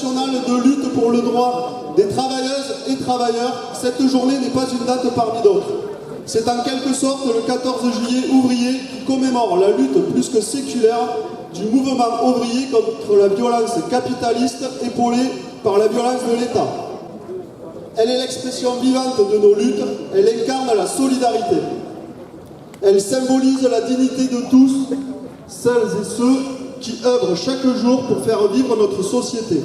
nationale de lutte pour le droit des travailleuses et travailleurs, cette journée n'est pas une date parmi d'autres. C'est en quelque sorte le 14 juillet ouvrier qui commémore la lutte plus que séculaire du mouvement ouvrier contre la violence capitaliste épaulée par la violence de l'État. Elle est l'expression vivante de nos luttes, elle incarne la solidarité. Elle symbolise la dignité de tous, celles et ceux qui œuvrent chaque jour pour faire vivre notre société.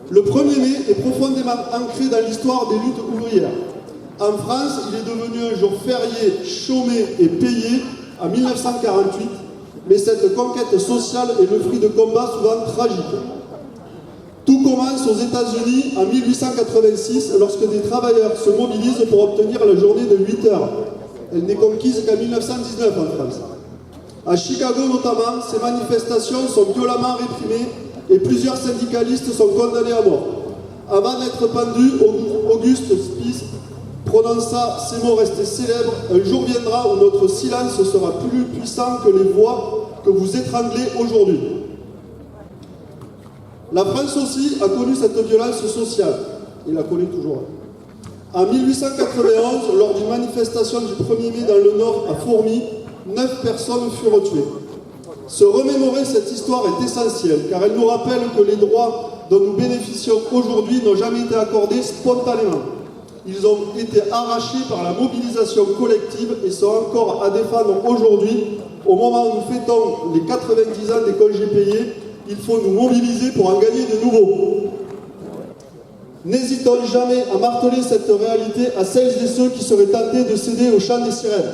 Le 1er mai est profondément ancré dans l'histoire des luttes ouvrières. En France, il est devenu un jour férié, chômé et payé en 1948, mais cette conquête sociale est le fruit de combats souvent tragiques. Tout commence aux États-Unis en 1886, lorsque des travailleurs se mobilisent pour obtenir la journée de 8 heures. Elle n'est conquise qu'en 1919 en France. À Chicago notamment, ces manifestations sont violemment réprimées et plusieurs syndicalistes sont condamnés à mort. Avant d'être pendu, Auguste Spies prononça ces mots restés célèbres: « Un jour viendra où notre silence sera plus puissant que les voix que vous étranglez aujourd'hui. » La France aussi a connu cette violence sociale, et la connaît toujours. En 1891, lors d'une manifestation du 1er mai dans le Nord à Fourmies, 9 personnes furent tuées. Se remémorer cette histoire est essentiel, car elle nous rappelle que les droits dont nous bénéficions aujourd'hui n'ont jamais été accordés spontanément. Ils ont été arrachés par la mobilisation collective et sont encore à défendre aujourd'hui. Au moment où nous fêtons les 90 ans des congés payés, il faut nous mobiliser pour en gagner de nouveaux. N'hésitons jamais à marteler cette réalité à celles et ceux qui seraient tentés de céder au chant des sirènes.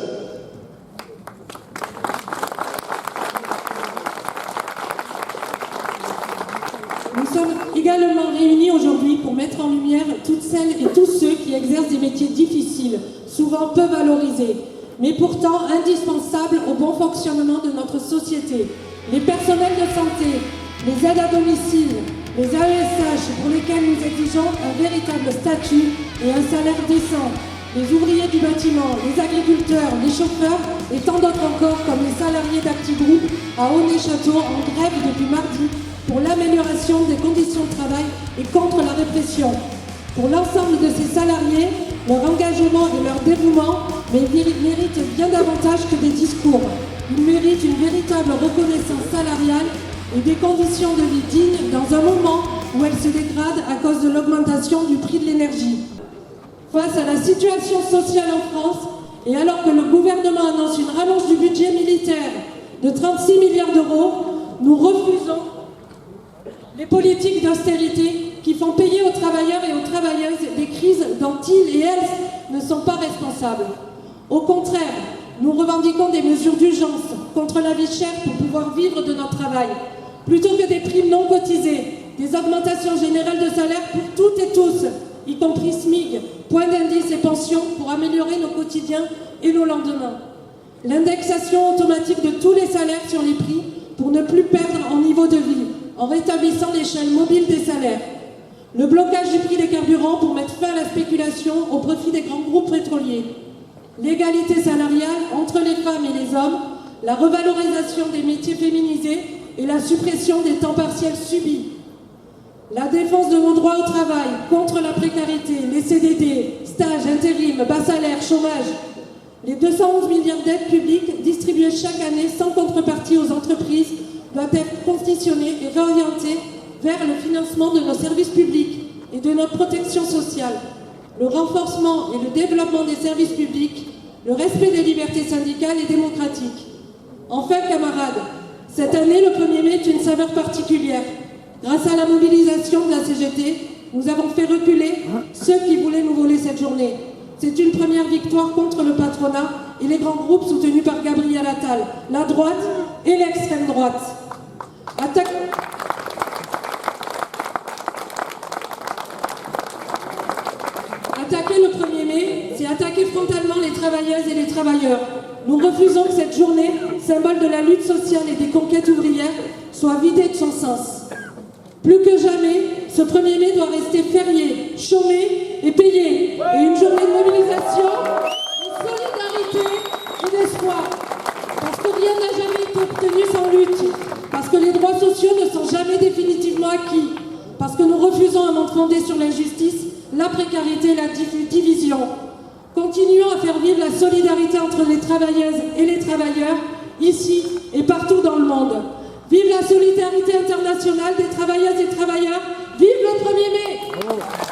Nous sommes également réunis aujourd'hui pour mettre en lumière toutes celles et tous ceux qui exercent des métiers difficiles, souvent peu valorisés, mais pourtant indispensables au bon fonctionnement de notre société. Les personnels de santé, les aides à domicile, les AESH pour lesquels nous exigeons un véritable statut et un salaire décent, les ouvriers du bâtiment, les agriculteurs, les chauffeurs et tant d'autres encore comme les salariés d'Actigroup à Aulnay-Château en grève depuis mardi pour l'amélioration des conditions de travail et contre la répression. Pour l'ensemble de ces salariés, leur engagement et leur dévouement méritent bien davantage que des discours. Ils méritent une véritable reconnaissance salariale et des conditions de vie dignes dans un moment où elles se dégradent à cause de l'augmentation du prix de l'énergie. Face à la situation sociale en France, et alors que le gouvernement annonce une rallonge du budget militaire de 36 milliards d'euros, nous refusons les politiques d'austérité qui font payer aux travailleurs et aux travailleuses des crises dont ils et elles ne sont pas responsables. Au contraire, nous revendiquons des mesures d'urgence contre la vie chère pour pouvoir vivre de notre travail. Plutôt que des primes non cotisées, des augmentations générales de salaire pour toutes et tous, y compris SMIC, point d'indice et pensions pour améliorer nos quotidiens et nos lendemains. L'indexation automatique de tous les salaires sur les prix pour ne plus perdre en niveau de vie, en rétablissant l'échelle mobile des salaires. Le blocage du prix des carburants pour mettre fin à la spéculation au profit des grands groupes pétroliers. L'égalité salariale entre les femmes et les hommes, la revalorisation des métiers féminisés et la suppression des temps partiels subis. La défense de nos droits au travail, contre la précarité, les CDD, stages, intérim, bas salaire, chômage. Les 211 milliards d'aides publiques distribuées chaque année sans contrepartie aux entreprises doivent être conditionnées et réorientées vers le financement de nos services publics et de notre protection sociale, le renforcement et le développement des services publics, le respect des libertés syndicales et démocratiques. Enfin, camarades, cette année, le 1er mai est une saveur particulière. Grâce à la mobilisation de la CGT, nous avons fait reculer ceux qui voulaient nous voler cette journée. C'est une première victoire contre le patronat et les grands groupes soutenus par Gabriel Attal, la droite et l'extrême droite. Attaquer le 1er mai, c'est attaquer frontalement les travailleuses et les travailleurs. Nous refusons que cette journée, symbole de la lutte sociale et des conquêtes ouvrières, soit vidée de son sens. Plus que jamais, ce 1er mai doit rester férié, chômé et payé. Et une journée de mobilisation, de solidarité et d'espoir. Parce que rien n'a jamais été obtenu sans lutte. Parce que les droits sociaux ne sont jamais définitivement acquis. parce que nous refusons un monde fondé sur l'injustice, la précarité et la division. Continuons à faire vivre la solidarité entre les travailleuses et les travailleurs, ici et partout dans le monde. Vive la solidarité internationale des travailleuses et travailleurs, vive le 1er mai!